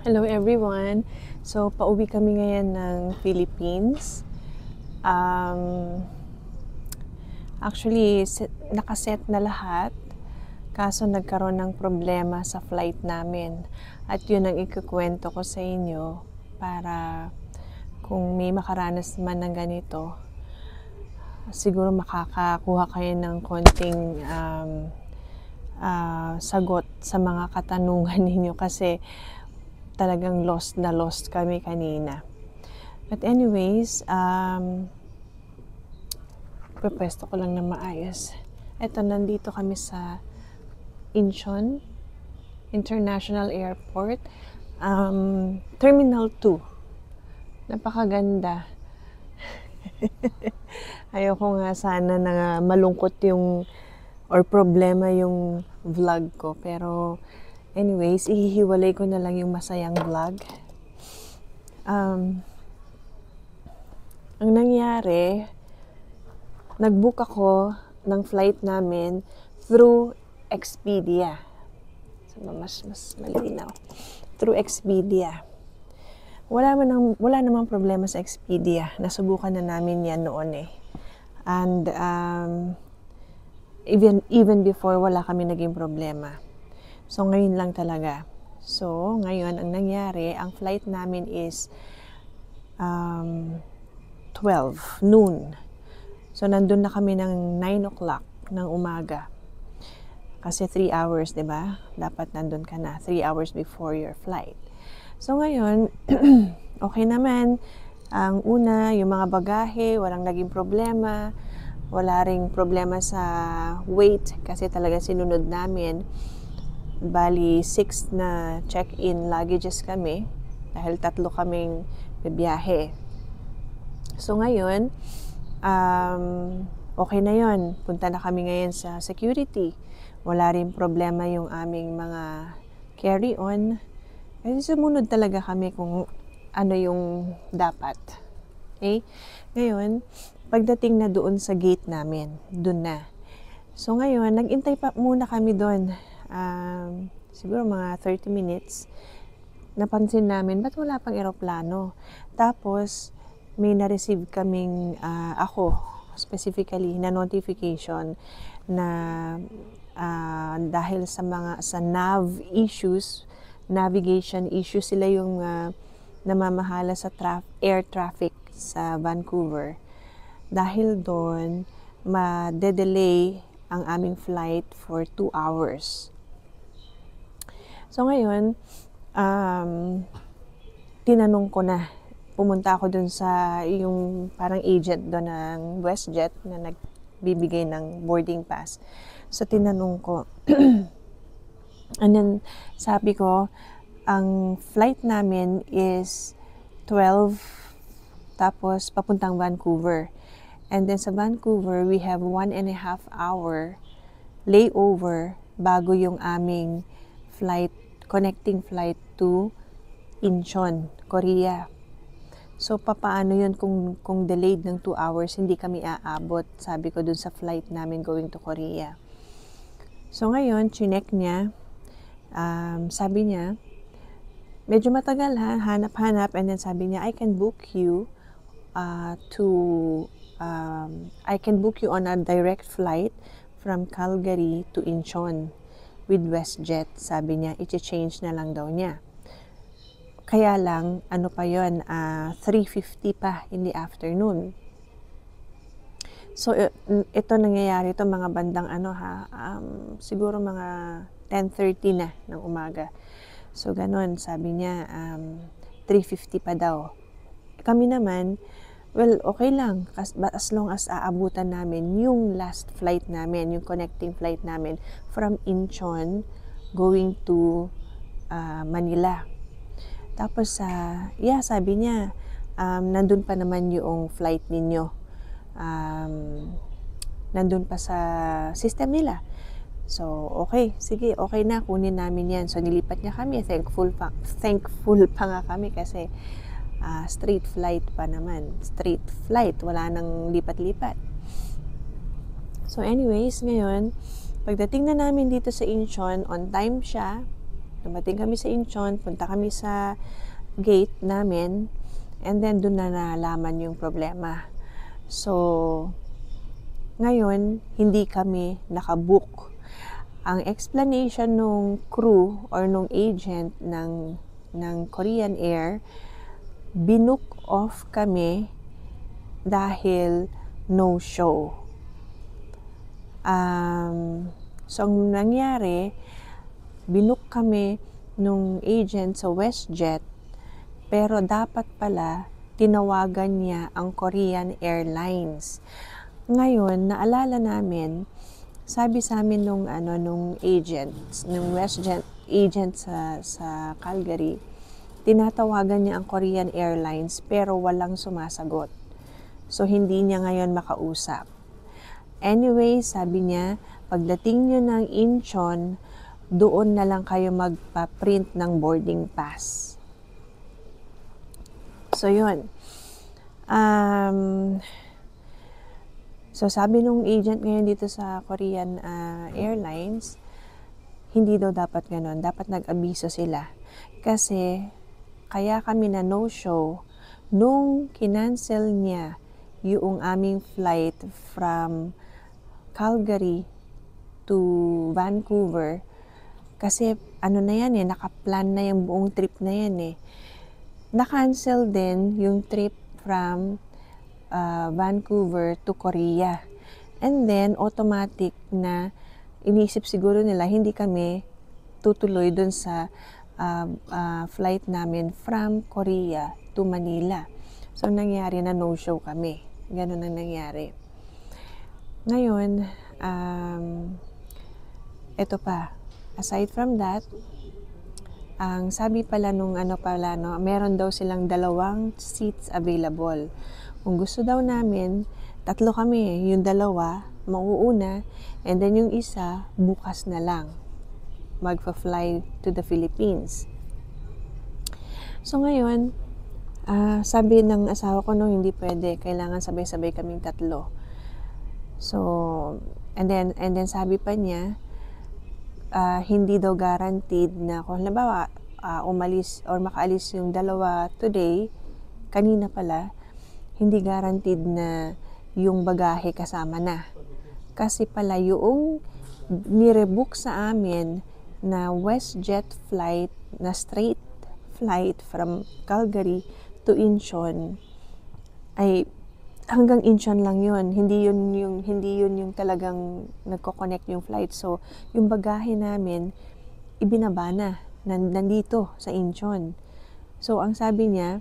Hello everyone! So, pauwi kami ngayon ng Philippines. Actually, nakaset na lahat. Kaso nagkaroon ng problema sa flight namin. At yun ang ikukwento ko sa inyo para kung may makaranas man ng ganito, siguro makakakuha kayo ng konting sagot sa mga katanungan ninyo kasi talagang lost na lost kami kanina. But anyways, pwesto ko lang na maayos. Eto, nandito kami sa Incheon International Airport, Terminal 2. Napakaganda. Ayoko nga sana na malungkot yung or problema yung vlog ko, pero anyways, ihihiwalay ko na lang yung masayang vlog. Ang nangyari, nag-book ako ng flight namin through Expedia. So, mas malinaw. Through Expedia. Wala namang problema sa Expedia. Nasubukan na namin yan noon eh. And even before, wala kami naging problema. So, ngayon lang talaga. So, ngayon, ang nangyari, ang flight namin is 12 noon. So, nandun na kami ng 9 o'clock ng umaga. Kasi 3 hours, di ba? Dapat nandun ka na 3 hours before your flight. So, ngayon, okay naman. Ang una, yung mga bagahe, walang naging problema. Wala ring problema sa weight kasi talaga sinunod namin. Bali, 6 na check-in luggages kami dahil 3 kaming bibiyahe. So ngayon, okay na yon. Punta na kami ngayon sa security. Wala rin problema yung aming mga carry-on. Kasi sumunod talaga kami kung ano yung dapat. Okay? Ngayon, pagdating na doon sa gate namin, doon na. So ngayon, nag-intay pa muna kami doon. Siguro mga 30 minutes, napansin namin, ba't wala pang eroplano? Tapos, may na-receive kaming, ako, specifically, na notification na dahil sa navigation issues, sila yung namamahala sa air traffic sa Vancouver. Dahil doon, ma-delay ang aming flight for 2 hours. So ngayon, tinanong ko na, pumunta ako dun sa yung parang agent doon ng WestJet na nagbibigay ng boarding pass. So tinanong ko, and then sabi ko, ang flight namin is 12, tapos papuntang Vancouver. And then sa Vancouver, we have 1.5 hour layover bago yung aming connecting flight to Incheon, Korea. So, papaano yun kung delayed ng 2 hours, hindi kami aabot, sabi ko dun sa flight namin going to Korea. So, ngayon, chinek niya, sabi niya, medyo matagal ha, hanap-hanap, and then sabi niya, I can book you on a direct flight from Calgary to Incheon with WestJet. Sabi niya, i-change na lang daw niya. Kaya lang, ano pa yun, 3:50 pa in the afternoon. So, ito nangyayari ito mga bandang siguro mga 10:30 na ng umaga. So, ganun, sabi niya, 3:50 pa daw. Kami naman, well, okay lang, as long as aabutan namin yung last flight namin, yung connecting flight namin from Incheon going to Manila. Tapos, sabi niya, nandun pa naman yung flight ninyo. Nandun pa sa system nila. So, okay, sige, okay na, kunin namin yan. So, nilipat niya kami. Thankful pa nga kami kasi straight flight pa naman. Straight flight, wala nang lipat-lipat. So anyways, ngayon, pagdating na namin dito sa Incheon, on time siya. Dumating kami sa Incheon, punta kami sa gate namin, and then doon na nalaman yung problema. So, ngayon, hindi kami nakabook. Ang explanation nung crew or nung agent ng Korean Air, binook off kami dahil no show. So, ang nangyari, binook kami nung agent sa WestJet, pero dapat pala tinawagan niya ang Korean Airlines. Ngayon, naalala namin, sabi sa amin nung WestJet agent sa Calgary, tinatawagan niya ang Korean Airlines pero walang sumasagot. So, hindi niya ngayon makausap. Anyway, sabi niya, pagdating niyo ng Incheon, doon na lang kayo magpa-print ng boarding pass. So, yun. So, sabi nung agent ngayon dito sa Korean Airlines, hindi daw dapat ganon. Dapat nag-abiso sila. Kasi, kaya kami na no-show nung kinancel niya yung aming flight from Calgary to Vancouver. Kasi, ano na yan nakaplan na yung buong trip na yan Na-cancel din yung trip from Vancouver to Korea. And then, automatic na inisip siguro nila, hindi kami tutuloy dun sa flight namin from Korea to Manila. So, nangyari na no-show kami. Ganun ang nangyari. Ngayon, ito pa. Aside from that, ang sabi pala nung meron daw silang 2 seats available. Kung gusto daw namin, 3 kami. Yung 2, mauuna, and then yung isa, bukas na lang. Magpa-fly to the Philippines. So ngayon, sabi ng asawa ko hindi pwede. Kailangan sabay-sabay kaming 3. So, and then sabi pa niya, hindi daw guaranteed na kung halimbawa umalis or makaalis yung 2 today, kanina pala, hindi guaranteed na yung bagahe kasama na. Kasi pala yung nirebook sa amin na WestJet flight, na straight flight from Calgary to Incheon, ay hanggang Incheon lang yun. Hindi yun yung talagang nagko-connect yung flight. So, yung bagahe namin, ibinaba na. Nandito sa Incheon. So, ang sabi niya,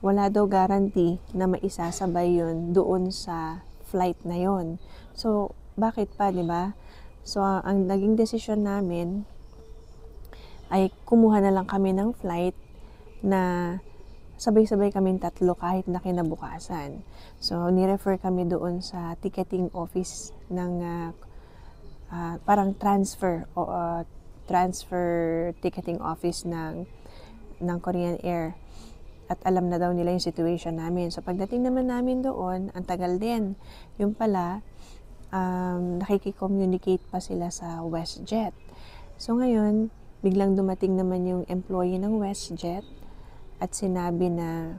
wala daw guarantee na maisasabay yun doon sa flight na yun. So, bakit pa, di ba? So, ang naging desisyon namin ay kumuha na lang kami ng flight na sabay-sabay kaming 3 kahit na kinabukasan. So, ni-refer kami doon sa ticketing office ng parang transfer ticketing office ng Korean Air. At alam na daw nila yung situation namin. So, pagdating naman namin doon, ang tagal din. Yung pala, nakikicommunicate pa sila sa WestJet. So, ngayon, biglang dumating naman yung employee ng WestJet at sinabi na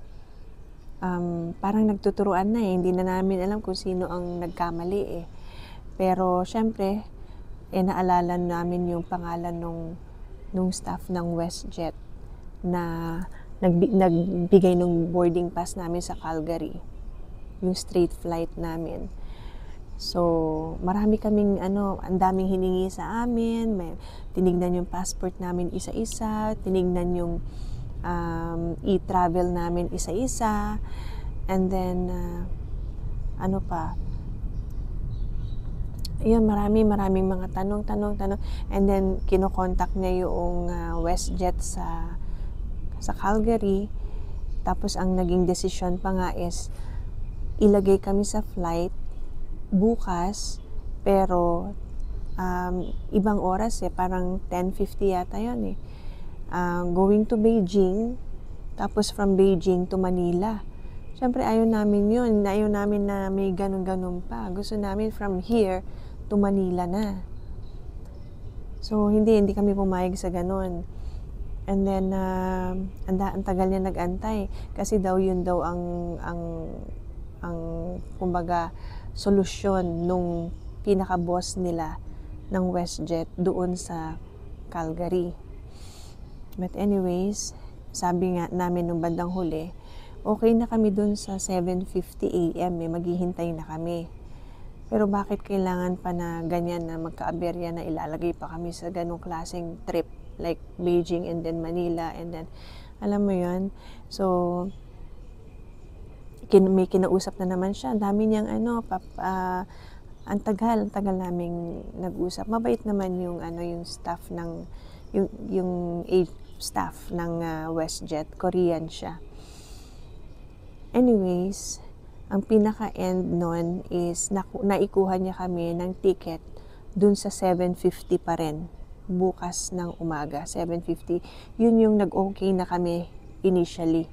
parang nagtuturuan na hindi na namin alam kung sino ang nagkamali Pero, syempre, naalala namin yung pangalan nung staff ng WestJet na nagbigay ng boarding pass namin sa Calgary, yung straight flight namin. So, marami kaming ang daming hiningi sa amin, tinignan yung passport namin isa-isa, tinignan yung e-travel namin isa-isa, and then yun, maraming mga tanong, and then kinokontak niya yung WestJet sa Calgary. Tapos ang naging desisyon pa nga is ilagay kami sa flight bukas, pero ibang oras parang 10:50 yata yun going to Beijing, tapos from Beijing to Manila. Siyempre ayaw namin yun, ayaw namin na may ganun-ganun pa. Gusto namin from here to Manila na. So hindi kami pumayag sa ganun. And then, ang tagal niya nag-antay. Kasi daw yun daw ang kumbaga, solusyon nung pinaka-boss nila ng WestJet doon sa Calgary. But anyways, sabi nga namin nung bandang huli, okay na kami doon sa 7:50 AM, maghihintay na kami. Pero bakit kailangan pa na ganyan na magka-aberya na ilalagay pa kami sa ganong klaseng trip like Beijing and then Manila and then alam mo yun. So may kinausap na naman siya. Ang dami niyang ang tagal naming nag-usap. Mabait naman yung staff ng yung staff ng WestJet, Korean siya. Anyways, ang pinaka-end nun is naikuha niya kami ng ticket dun sa 7:50 pa rin bukas ng umaga, 7:50. Yun yung nag-okay na kami initially.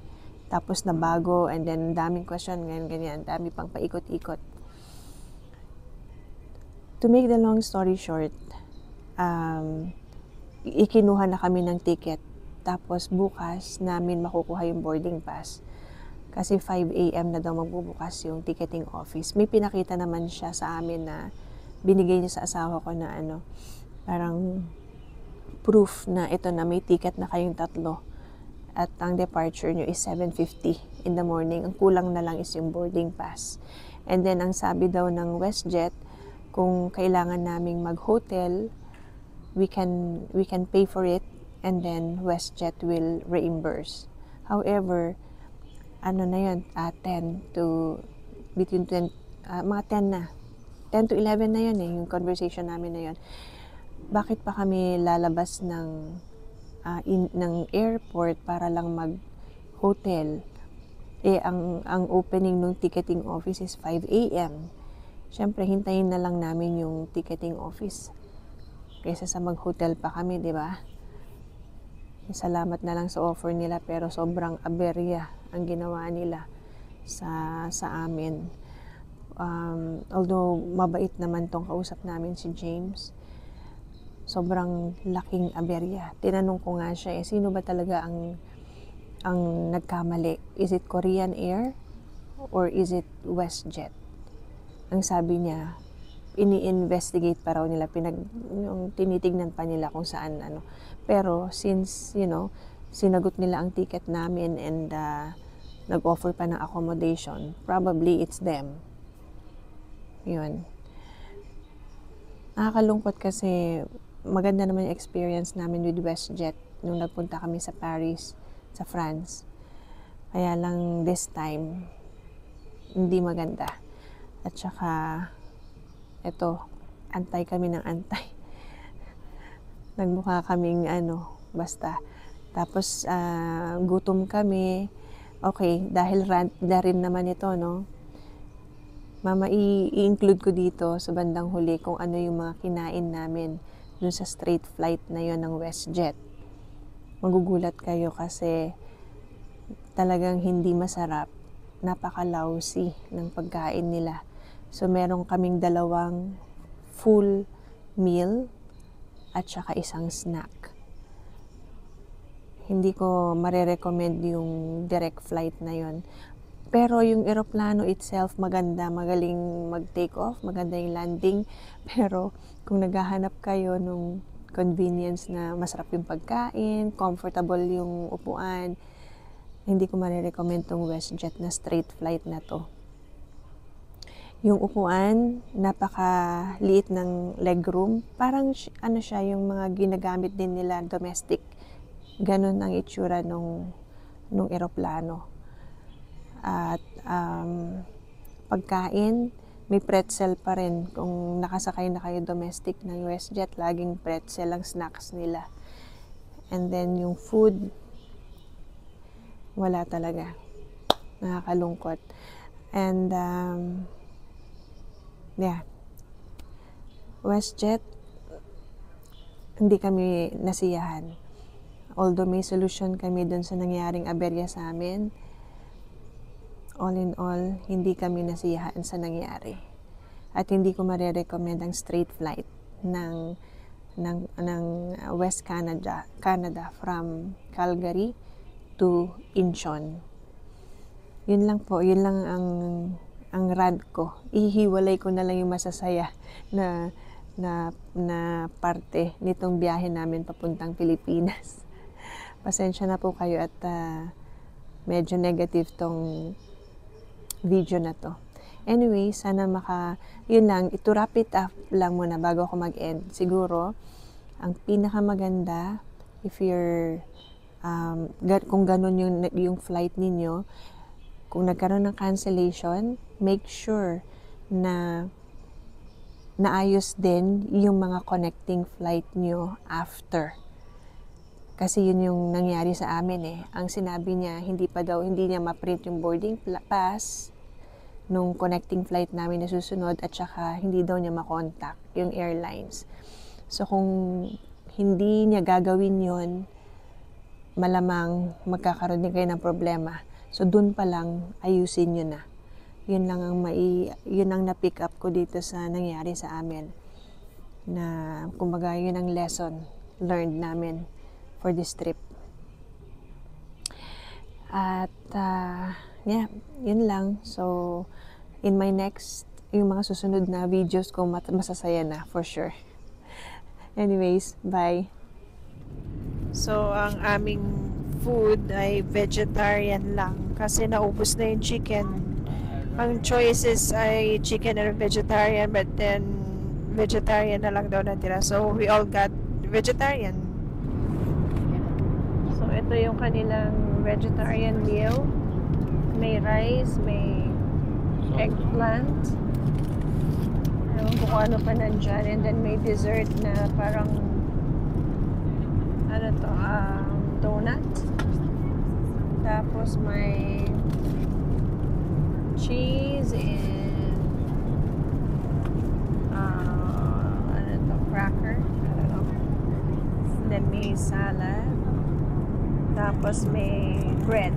Tapos na bago and then daming question, ganyan, dami pang paikot-ikot. To make the long story short, ikinuha na kami ng ticket. Tapos bukas namin makukuha yung boarding pass. Kasi 5 AM na daw magbubukas yung ticketing office. May pinakita naman siya sa amin na binigay niya sa asawa ko na parang proof na ito na may ticket na kayong tatlo. At ang departure nyo is 7:50 in the morning. Ang kulang na lang is yung boarding pass. And then ang sabi daw ng WestJet, kung kailangan naming mag-hotel, we can pay for it and then WestJet will reimburse. However, na yun, 10 to between 20, mga 10 na. 10 to 11 na yun yung conversation namin na yun. Bakit pa kami lalabas ng airport para lang mag-hotel? Ang opening ng ticketing office is 5 AM. Siyempre, hintayin na lang namin yung ticketing office. Kaysa sa mag-hotel pa kami, di ba? Salamat na lang sa offer nila pero sobrang aberya ang ginawa nila sa amin. Although mabait naman tong kausap namin si James, sobrang laking aberya. Tinanong ko nga siya, sino ba talaga ang nagkamali? Is it Korean Air or is it WestJet? Ang sabi niya, ini-investigate pa raw nila, tinitignan pa nila kung saan Pero since, sinagot nila ang ticket namin and nag-offer pa ng accommodation, probably it's them. Yun. Nakakalungkot kasi maganda naman yung experience namin with WestJet nung nagpunta kami sa Paris, sa France. Kaya lang this time, hindi maganda. At saka, eto, antay kami ng antay. Nagmukha kaming basta. Tapos, gutom kami. Okay, dahil rant na rin naman ito, no? Mama, i-include ko dito sa bandang huli kung ano yung mga kinain namin dun sa straight flight na yon ng WestJet. Magugulat kayo kasi talagang hindi masarap. Napaka-lousy ng pagkain nila. So, meron kaming 2 full meal at saka isang snack. Hindi ko marerecommend yung direct flight na yon. Pero yung eroplano itself, maganda, magaling mag-take off, maganda yung landing. Pero kung naghahanap kayo nung convenience na masarap yung pagkain, comfortable yung upuan, hindi ko marerecommend tong WestJet na straight flight na to. Yung upuan, napakaliit ng legroom. Parang siya, yung mga ginagamit din nila domestic. Ganon ang itsura nung eroplano. At pagkain, may pretzel pa rin. Kung nakasakay na kayo domestic ng WestJet, laging pretzel ang snacks nila. And then yung food, wala talaga. Nakakalungkot. And yeah. WestJet, hindi kami nasiyahan. Although may solusyon kami dun sa nangyaring aberya sa amin, all in all, hindi kami nasiyahan sa nangyari. At hindi ko marerecommend ang straight flight ng ng West Canada from Calgary to Incheon. Yun lang po, yun lang ang rant ko. Ihiwalay ko na lang yung masasaya na parte nitong biyahe namin papuntang Pilipinas. Pasensya na po kayo at medyo negative tong video na to. Anyway, sana yun lang, ito wrap it up lang muna bago ako mag-end. Siguro, ang pinakamaganda, if you're, kung ganun yung flight ninyo, kung nagkaroon ng cancellation, make sure na naayos din yung mga connecting flight nyo after. Kasi yun yung nangyari sa amin eh. Ang sinabi niya, hindi niya ma-print yung boarding pass nung connecting flight namin na susunod at saka hindi daw niya makontak yung airlines. So kung hindi niya gagawin yun, malamang magkakaroon din kayo ng problema. So dun pa lang ayusin nyo na. Yun lang yun ang na-pick up ko dito sa nangyari sa amin. Na kumbaga yun ang lesson learned namin for this trip. At yeah, yun lang. So, in my next, yung mga susunod na videos ko, masasaya na, for sure. Anyways, bye. So, ang aming food ay vegetarian lang kasi naubos na yung chicken. Ang choices ay chicken and vegetarian, but then vegetarian na lang daw natira. So, we all got vegetarian. So, ito yung kanilang vegetarian meal. May rice, may eggplant. Ewan ko kung ano pa nandyan. And then may dessert na parang donut. Tapos may cheese and cracker. I don't know. And then may salad. Tapos may bread.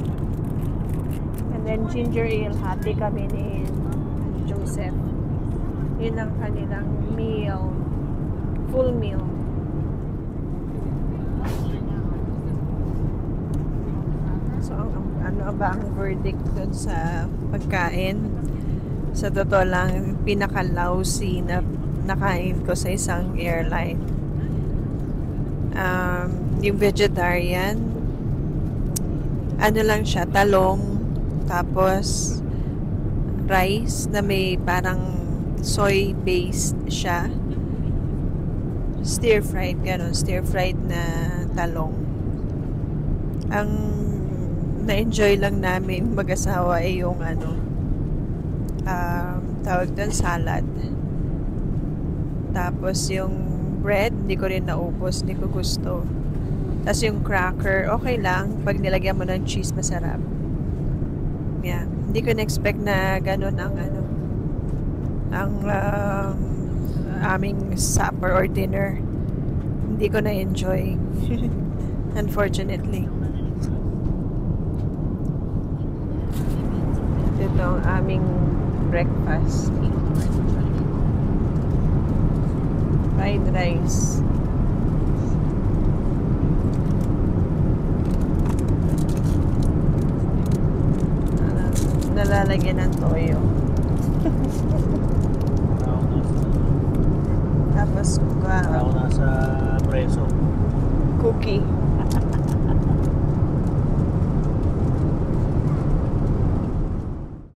And then ginger ale, hati kami ni Joseph. Yun ang kanilang meal. Full meal. So, ano ba ang verdict dun sa pagkain? Sa totoo lang, pinaka-lousy na nakain ko sa isang airline. Yung vegetarian, ano lang siya, talong, tapos rice na may parang soy-based siya. Stir-fried, ganun. Stir-fried na talong. Ang na-enjoy lang namin mag-asawa ay yung tawag doon, salad. Tapos yung bread, hindi ko rin naubos, hindi ko gusto. Tapos yung cracker, okay lang. Pag nilagyan mo ng cheese, masarap. Yeah. Hindi ko na-expect na ganun ang aming supper or dinner. Hindi ko na-enjoy. Unfortunately. Ito ang aming breakfast. Fried rice. Nalalagyan ng toyo. Tapos ako nasa preso. cookie.